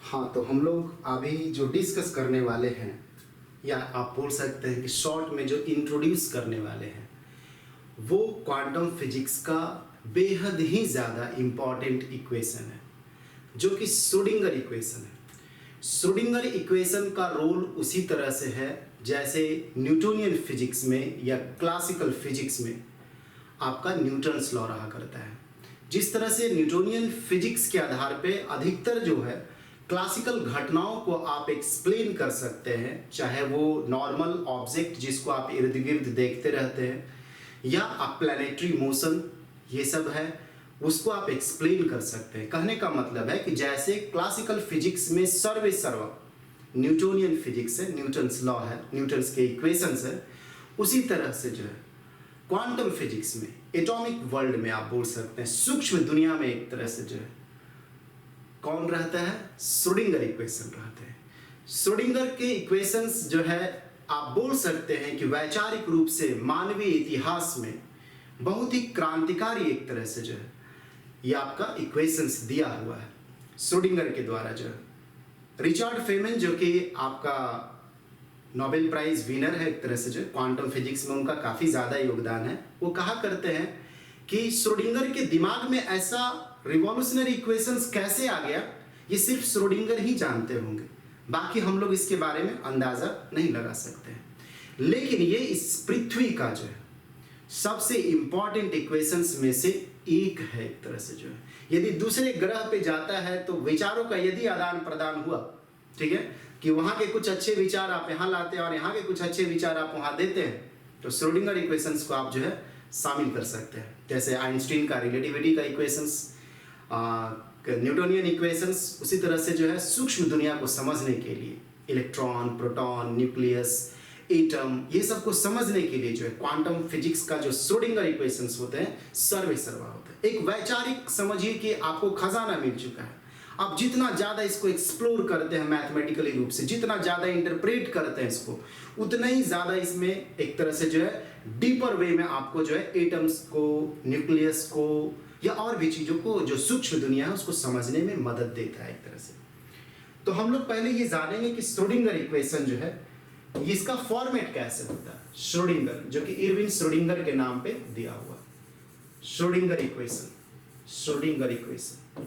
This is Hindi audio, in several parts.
हाँ, तो हम लोग अभी जो डिस्कस करने वाले हैं, या आप बोल सकते हैं कि शॉर्ट में जो इंट्रोड्यूस करने वाले हैं, वो क्वांटम फिजिक्स का बेहद ही ज़्यादा इम्पॉर्टेंट इक्वेशन है, जो कि श्रोडिंगर इक्वेशन है। श्रोडिंगर इक्वेशन का रोल उसी तरह से है जैसे न्यूटोनियन फिजिक्स में या क्लासिकल फिजिक्स में आपका न्यूटन्स लॉ रहा करता है। जिस तरह से न्यूटोनियन फिजिक्स के आधार पे अधिकतर जो है क्लासिकल घटनाओं को आप एक्सप्लेन कर सकते हैं, चाहे वो नॉर्मल ऑब्जेक्ट जिसको आप इर्द गिर्द देखते रहते हैं, या आप प्लैनेटरी मोशन, ये सब है, उसको आप एक्सप्लेन कर सकते हैं। कहने का मतलब है कि जैसे क्लासिकल फिजिक्स में सर्वे सर्वा न्यूटोनियन फिजिक्स है, न्यूटन्स लॉ है, न्यूटन्स के इक्वेशंस है, उसी तरह से जो है क्वांटम फिजिक्स में, एटॉमिक वर्ल्ड में आप बोल सकते हैं, सूक्ष्म दुनिया में एक तरह से जो है कौन रहता है, श्रोडिंगर इक्वेशन रहते हैं। श्रोडिंगर के इक्वेशंस जो है आप बोल सकते हैं कि वैचारिक रूप से मानवीय इतिहास में बहुत ही क्रांतिकारी एक तरह से जो है ये आपका इक्वेशंस दिया हुआ है श्रोडिंगर के द्वारा। जो है रिचर्ड फेमन, जो कि आपका नोबेल प्राइज विनर है एक तरह से, जो क्वांटम फिजिक्स में उनका काफ़ी ज़्यादा योगदान है, वो कहा करते हैं कि श्रोडिंगर के दिमाग में ऐसा रिवॉल्यूशनरी इक्वेशंस कैसे आ गया, ये सिर्फ श्रोडिंगर ही जानते होंगे, बाकी हम लोग इसके बारे में अंदाज़ा नहीं लगा सकते हैं। लेकिन ये इस पृथ्वी का जो है सबसे इम्पॉर्टेंट इक्वेशंस में से एक है एक तरह से। जो है यदि दूसरे ग्रह पे जाता है तो विचारों का यदि आदान प्रदान हुआ, ठीक है, कि वहाँ के कुछ अच्छे विचार आप यहाँ लाते हैं और यहाँ के कुछ अच्छे विचार आप वहाँ देते हैं, तो श्रोडिंगर इक्वेशंस को आप जो है शामिल कर सकते हैं। जैसे आइंस्टीन का रिलेटिविटी का इक्वेशंस, न्यूटोनियन इक्वेशंस, उसी तरह से जो है सूक्ष्म दुनिया को समझने के लिए इलेक्ट्रॉन, प्रोटॉन, न्यूक्लियस, एटम, ये सब को समझने के लिए जो है क्वांटम फिजिक्स का जो श्रोडिंगर इक्वेशंस होते हैं सर्वे सर्वा होते हैं। एक वैचारिक समझिए कि आपको खजाना मिल चुका है। आप जितना ज़्यादा इसको एक्सप्लोर करते हैं मैथमेटिकली रूप से, जितना ज़्यादा इंटरप्रेट करते हैं इसको, उतना ही ज़्यादा इसमें एक तरह से जो है डीपर वे में आपको जो है एटम्स को, न्यूक्लियस को, या और भी चीज़ों को, जो सूक्ष्म दुनिया है उसको समझने में मदद देता है एक तरह से। तो हम लोग पहले ये जानेंगे कि श्रोडिंगर इक्वेशन जो है इसका फॉर्मेट कैसे होता है। श्रोडिंगर, जो कि इरविन श्रोडिंगर के नाम पे दिया हुआ, श्रोडिंगर इक्वेशन, श्रोडिंगर इक्वेशन,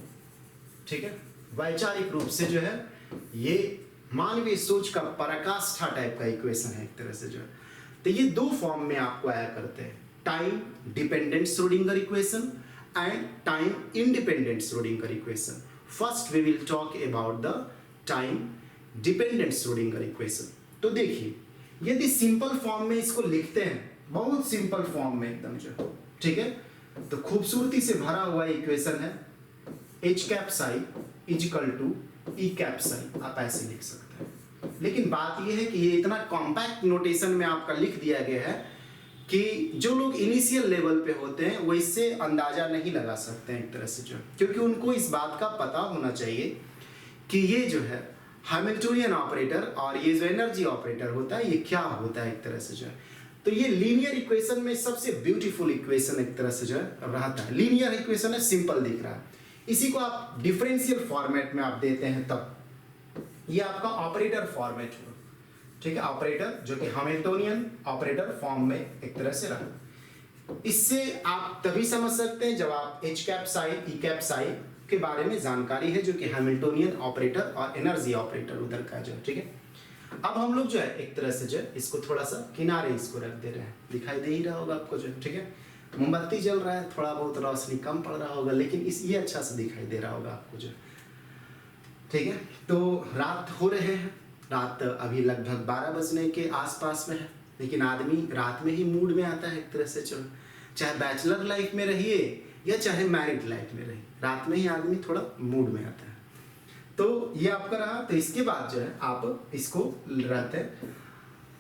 ठीक है, वैचारिक रूप से जो है ये मानवीय सोच का पराकाष्ठा टाइप का इक्वेशन है एक तरह से जो है। तो ये दो फॉर्म में आपको आया करते हैं, time dependent Schrodinger equation and time independent Schrodinger equation. First we will talk about the time dependent Schrodinger equation. तो देखिए, यदि सिंपल फॉर्म में इसको लिखते हैं, बहुत सिंपल फॉर्म में एकदम जो, ठीक है, तो खूबसूरती से भरा हुआ इक्वेशन है h cap psi is equal to E cap psi, आप ऐसे लिख सकते हैं। लेकिन बात यह है कि ये इतना कॉम्पैक्ट नोटेशन में आपका लिख दिया गया है कि जो लोग इनिशियल लेवल पे होते हैं वो इससे अंदाजा नहीं लगा सकते हैं एक तरह से, जो क्योंकि उनको इस बात का पता होना चाहिए कि ये जो है हैमिल्टोनियन ऑपरेटर और ये जो एनर्जी ऑपरेटर होता है ये क्या होता है एक तरह से जो है। तो ये लीनियर इक्वेशन में सबसे ब्यूटीफुल इक्वेशन एक तरह से जो है रहता है। लीनियर इक्वेशन है, सिंपल दिख रहा है, इसी को आप डिफरेंशियल फॉर्मेट में आप देते हैं तब ये आपका ऑपरेटर फॉर्मेट हुआ, ठीक है, ऑपरेटर जो कि हैमिल्टोनियन ऑपरेटर फॉर्म में एक तरह से रहा। इससे आप तभी समझ सकते हैं जब आप h कैप साई ई कैप साई के बारे में जानकारी है, जो कि हैमिल्टोनियन ऑपरेटर और एनर्जी ऑपरेटर उधर का जो है, ठीक है। अब हम लोग जो है एक तरह से जो है इसको थोड़ा सा किनारे इसको रख दे रहे हैं, दिखाई दे ही रहा होगा आपको जो, ठीक है, मोमबत्ती जल रहा है, थोड़ा बहुत रोशनी कम पड़ रहा होगा, लेकिन इस ये अच्छा से दिखाई दे रहा होगा आपको जो, ठीक है। तो रात हो रहे हैं, रात अभी लगभग 12 बजने के आसपास में है, लेकिन आदमी रात में ही मूड में आता है एक तरह से, चलो चाहे बैचलर लाइफ में रहिए या चाहे मैरिड लाइफ में रहिए, रात में ही आदमी थोड़ा मूड में आता है। तो ये आपका रहा। तो इसके बाद जो है आप इसको रहते हैं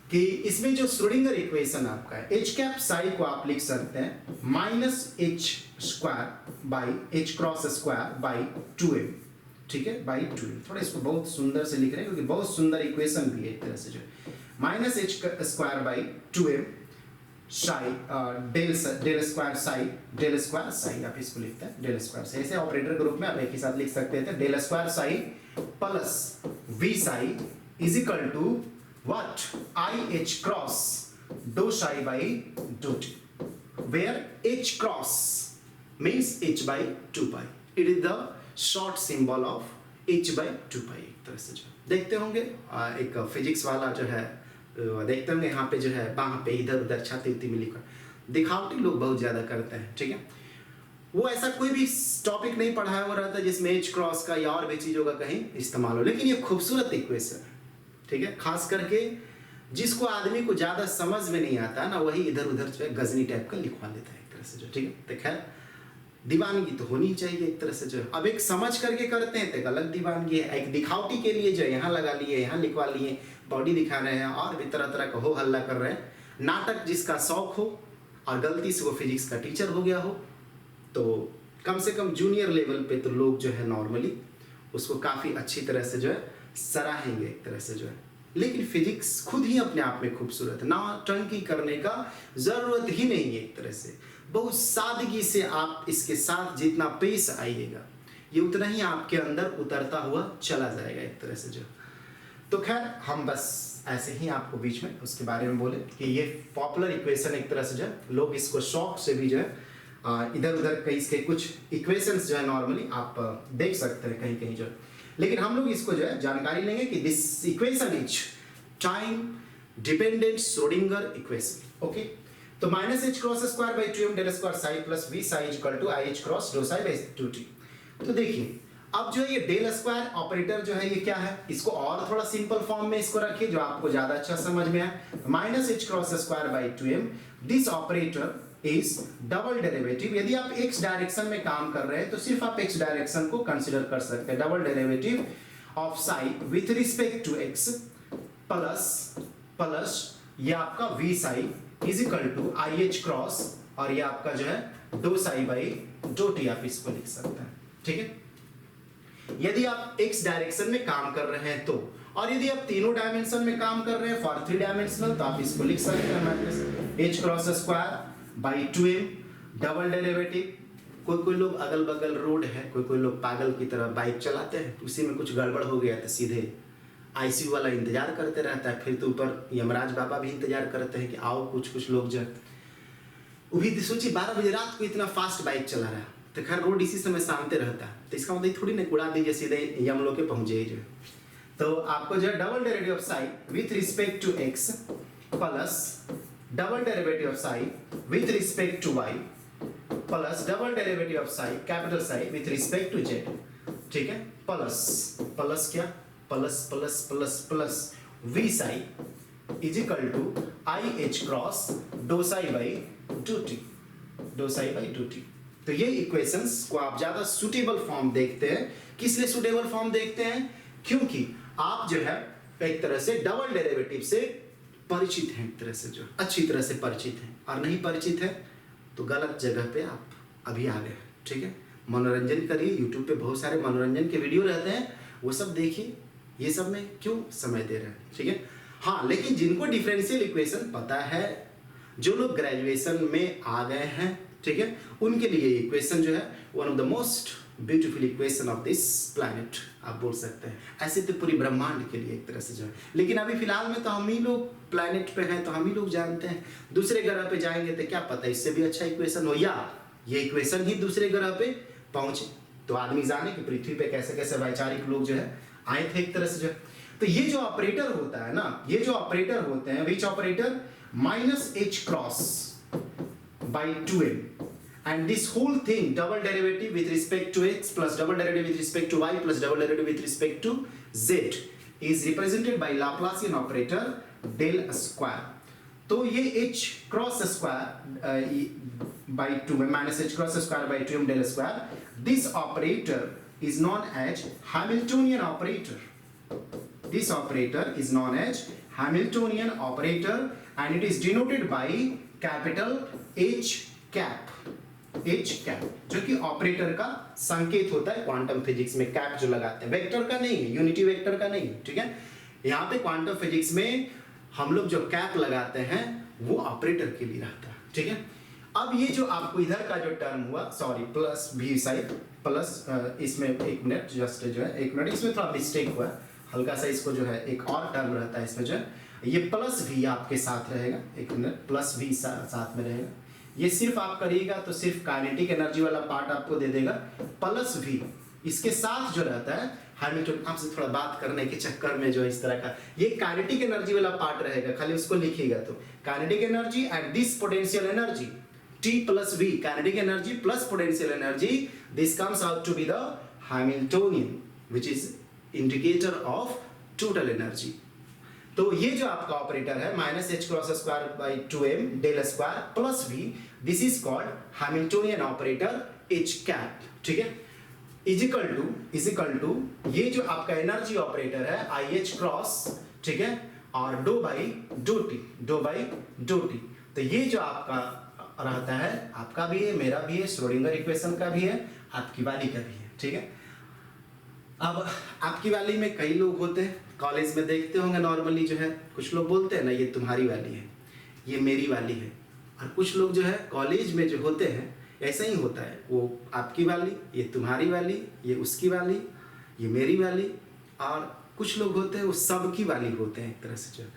कि इसमें जो श्रोडिंगर इक्वेशन आपका है, h कैप साई को आप लिख सकते हैं minus h square by H cross square by 2m, ठीक है, बाई 2m। थोड़ा इसको बहुत सुंदर से लिख रहे हैं क्योंकि बहुत सुंदर इक्वेशन भी है एक तरह से जो minus h square by 2m psi del square psi, del square psi आप इसको लिखते हैं डेल स्क्वायर साई। ऐसे ऑपरेटर के रूप में आप एक ही साथ लिख सकते थे, del square psi plus V psi is equal to what, I H cross dough psi by doh t, where h cross means h by 2 pi. It is the short symbol of h by 2 pi. एक तरह से जो देखते होंगे एक फिजिक्स वाला जो है देखते होंगे यहाँ पे जो है वहाँ पे इधर उधर छाती उती में लिखा, दिखावटी लोग बहुत ज़्यादा करते हैं, ठीक है। वो ऐसा कोई भी टॉपिक नहीं पढ़ाया हो रहा था जिसमें एच क्रॉस का या और भी चीज़ों का कहीं इस्तेमाल हो, लेकिन ये खूबसूरत इक्वेशन है, ठीक है। खास करके जिसको आदमी को ज़्यादा समझ में नहीं आता ना, वही इधर उधर जो है गजनी टाइप का लिखवा लेता है एक तरह से जो, ठीक है। तो खैर दीवानगी तो होनी चाहिए एक तरह से जो, अब एक समझ करके करते हैं तो गलत दीवानगी है, एक दिखावटी के लिए जो यहाँ लगा लिए, यहाँ लिखवा लिए, बॉडी दिखा रहे हैं और भी तरह तरह का हो हल्ला कर रहे हैं। नाटक जिसका शौक हो और गलती से वो फिजिक्स का टीचर हो गया हो, तो कम से कम जूनियर लेवल पे तो लोग जो है नॉर्मली उसको काफ़ी अच्छी तरह से जो है सराहेंगे एक तरह से जो है। लेकिन फिजिक्स खुद ही अपने आप में खूबसूरत है, ना टंकी करने का ज़रूरत ही नहीं है एक तरह से। बहुत सादगी से आप इसके साथ जितना पेश आइएगा ये उतना ही आपके अंदर उतरता हुआ चला जाएगा एक तरह से जो। तो खैर हम बस ऐसे ही आपको बीच में उसके बारे में बोले कि ये पॉपुलर इक्वेशन एक तरह से जो है लोग इसको शौक से भी जो है इधर उधर कई इसके कुछ इक्वेशंस जो है नॉर्मली आप देख सकते हैं कहीं कहीं जो है, लेकिन हम लोग इसको जो है जानकारी लेंगे कि this equation is time dependent Schrodinger equation. Okay, तो minus H cross square by 2m del square psi plus V psi is equal to I H cross dough psi by 2t। तो देखिए अब जो है ये डेल स्क्वायर ऑपरेटर जो है ये क्या है, इसको और थोड़ा सिंपल फॉर्म में इसको रखिए जो आपको ज्यादा अच्छा समझ में आए। Minus H cross square by 2m, this operator is double derivative. यदि आप x डायरेक्शन में काम कर रहे हैं तो सिर्फ आप x डायरेक्शन को कंसीडर कर सकते हैं। Double derivative of psi with respect to x plus ये आपका v psi is equal to I H cross और ये आपका जो है doh psi by doh t, आप इसको लिख सकते हैं, ठीक है। यदि आप x डायरेक्शन में काम कर रहे हैं तो, और यदि आप तीनों डायमेंशन में काम कर रहे हैं फॉर 3 डायमेंशनल तो आप इसको लिख सकते हैं minus H cross square by 2m double derivative. कोई लोग अगल बगल रोड है, कोई लोग पागल की तरह बाइक चलाते हैं, उसी में कुछ गड़बड़ हो गया तो सीधे आईसीयू वाला इंतजार करते रहता है, फिर तो ऊपर यमराज बाबा भी इंतजार करते हैं कि आओ। कुछ लोग जो वो भी सोचिए 12 बजे रात को इतना फास्ट बाइक चला रहा है, तो खैर रोड इसी समय शांति रहता है, तो इसका मतलब थोड़ी ना उड़ा दीजिए सीधे यम लोग के पहुंचे जो। तो आपको जो है double derivative of psi with respect to x plus double derivative of psi with respect to y plus double derivative of psi capital psi with respect to z, ठीक है। प्लस क्या, plus plus plus plus v psi is equal to I H cross dough psi by doh t, doh psi by doh t. तो ये इक्वेशंस को आप ज्यादा सुटेबल फॉर्म देखते हैं। किस लिए सुटेबल फॉर्म देखते हैं, क्योंकि आप जो है एक तरह से डबल डेरिवेटिव से परिचित हैं, एक तरह से जो अच्छी तरह से परिचित हैं, और नहीं परिचित है तो गलत जगह पे आप अभी आ गए, ठीक है। मनोरंजन करिए, यूट्यूब पे बहुत सारे मनोरंजन के वीडियो रहते हैं, वो सब देखिए, ये सब में क्यों समय दे रहे हैं, ठीक है। हाँ, लेकिन जिनको डिफरेंशियल इक्वेशन पता है, जो लोग ग्रेजुएशन में आ गए हैं, ठीक है, उनके लिए इक्वेशन जो है one of the most beautiful equation of this planet आप बोल सकते हैं। ऐसे तो पूरी ब्रह्मांड के लिए एक तरह से जो है, लेकिन अभी फिलहाल में तो हम ही लोग प्लैनेट पे हैं, तो हम ही लोग जानते हैं। दूसरे ग्रह पे जाएंगे तो क्या पता इससे भी अच्छा इक्वेशन हो, या ये इक्वेशन ही दूसरे ग्रह पे पहुंचे, तो आदमी जाने कि पृथ्वी पे कैसे कैसे वैचारिक लोग जो है आए थे एक तरह से जो। तो ये जो ऑपरेटर होता है ना, ये जो ऑपरेटर होते हैं, which operator minus H cross by 2m, and this whole thing double derivative with respect to x plus double derivative with respect to y plus double derivative with respect to z is represented by Laplacian operator del square। तो ये h cross square by 2m minus h cross square by 2m del square, this operator is known as Hamiltonian operator। This operator is known as Hamiltonian operator and it is denoted by capital H cap, H cap, जो कि ऑपरेटर का संकेत होता है क्वांटम फिजिक्स में। कैप जो लगाते हैं वेक्टर का नहीं है, यूनिटी वेक्टर का नहीं, ठीक है। यहाँ पे क्वांटम फिजिक्स में हम लोग जो कैप लगाते हैं वो ऑपरेटर के लिए रहता है, ठीक है। अब ये जो आपको इधर का जो टर्म हुआ, sorry plus v Sai plus इसमें 1 मिनट जस्ट जो है 1 मिनट, इसमें थोड़ा मिस्टेक हुआ है हल्का सा, इसको जो है एक और टर्म रहता है इसमें जो है ये प्लस भी आपके साथ रहेगा, 1 मिनट प्लस भी साथ में रहेगा। ये सिर्फ आप करिएगा तो सिर्फ काइनेटिक एनर्जी वाला पार्ट आपको दे देगा, प्लस भी इसके साथ जो रहता है हैमिल्टन, आपसे थोड़ा बात करने के चक्कर में जो इस तरह का ये काइनेटिक एनर्जी वाला पार्ट रहेगा, खाली उसको लिखिएगा तो kinetic energy at this potential energy T plus V, kinetic energy plus potential energy, this comes out to be the Hamiltonian, which is indicator of total energy. तो ये जो आपका ऑपरेटर है minus H cross square by 2m del square plus v, this is called Hamiltonian operator h cap, ठीक है, इजिकल टू ये जो आपका एनर्जी ऑपरेटर है आई एच क्रॉस, ठीक है, और डो बाई डो टी। तो ये जो आपका रहता है आपका भी है, मेरा भी है, श्रोडिंगर इक्वेशन का भी है, आपकी वाली का भी है, ठीक है। अब आपकी वाली में कई लोग होते हैं, कॉलेज में देखते होंगे नॉर्मली जो है कुछ लोग बोलते हैं ना ये तुम्हारी वाली है, ये मेरी वाली है, और कुछ लोग जो है कॉलेज में जो होते हैं ऐसा ही होता है, वो आपकी वाली, ये तुम्हारी वाली, ये उसकी वाली, ये मेरी वाली, और कुछ लोग होते हैं वो सबकी वाली होते हैं एक तरह से जो।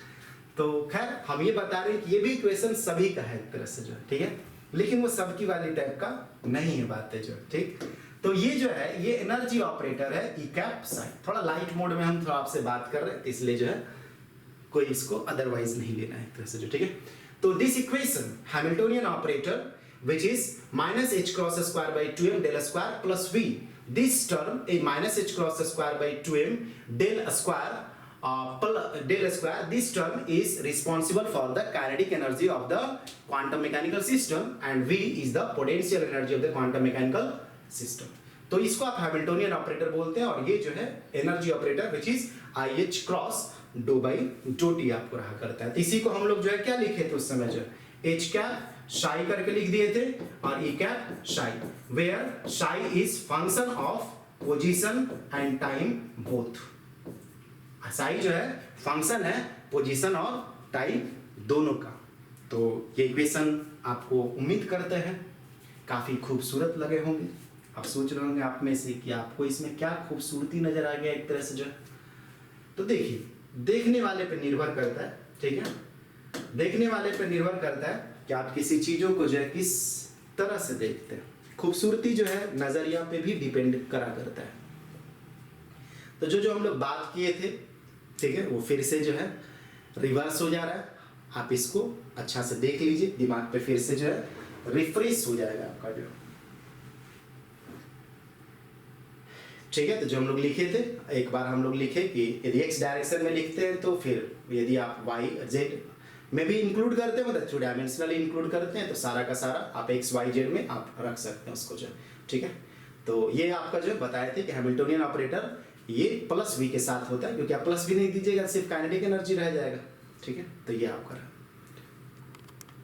तो खैर हम ये बता रहे हैं कि ये भी इक्वेशन सभी का है एक तरह से जो, ठीक है, लेकिन वो सबकी वाली टाइप का नहीं है बात है जो, ठीक। तो ये जो है ये एनर्जी ऑपरेटर है ई कैप साइन, थोड़ा लाइट मोड में हम थोड़ा आपसे बात कर रहे हैं इसलिए जो है कोई इसको अदरवाइज नहीं लेना है एक तरह से जो, ठीक है। तो this equation Hamiltonian operator which is minus h cross square by 2m del square plus v, this term a minus h cross square by 2m del square del square, this term is responsible for the kinetic energy of the quantum mechanical system and v is the potential energy of the quantum mechanical system. तो इसको आप हैमिल्टोनियन ऑपरेटर बोलते हैं, और ये जो है energy operator which is i h cross dough by doh T आपको रहा करता है। तो इसी को हम लोग जो है क्या लिखे थे उस समय जो h कैप शाई करके लिख दिए थे, और ई कैप शाई, वेयर शाई is function of position and time both. Sai जो है फंक्शन है पोजीशन और टाइम दोनों का। तो ये इक्वेशन आपको उम्मीद करते हैं काफ़ी खूबसूरत लगे होंगे। आप सोच रहे होंगे आप में से कि आपको इसमें क्या खूबसूरती नज़र आ गया एक तरह से जो है। तो देखिए देखने वाले पे निर्भर करता है, ठीक है, देखने वाले पे निर्भर करता है कि आप किसी चीज़ों को जो है किस तरह से देखते हैं। खूबसूरती जो है नज़रिया पे भी डिपेंड करा करता है। तो जो हम लोग बात किए थे, ठीक है, वो फिर से जो है रिवर्स हो जा रहा है। आप इसको अच्छा से देख लीजिए, दिमाग पे फिर से जो है रिफ्रेश हो जाएगा आपका जो, ठीक है। तो जो हम लोग लिखे थे एक बार हम लोग लिखे कि यदि एक्स डायरेक्शन में लिखते हैं तो फिर यदि आप वाई जेड में भी इंक्लूड करते हैं, मतलब 2 डायमेंशनली इंक्लूड करते हैं, तो सारा का सारा आप एक्स वाई जेड में आप रख सकते हैं उसको जो, ठीक है। तो ये आपका जो बताए थे कि हैमिल्टोनियन ऑपरेटर ये प्लस वी के साथ होता है, क्योंकि आप प्लस वी नहीं दीजिएगा सिर्फ काइनेटिक एनर्जी रह जाएगा, ठीक है। तो ये आपका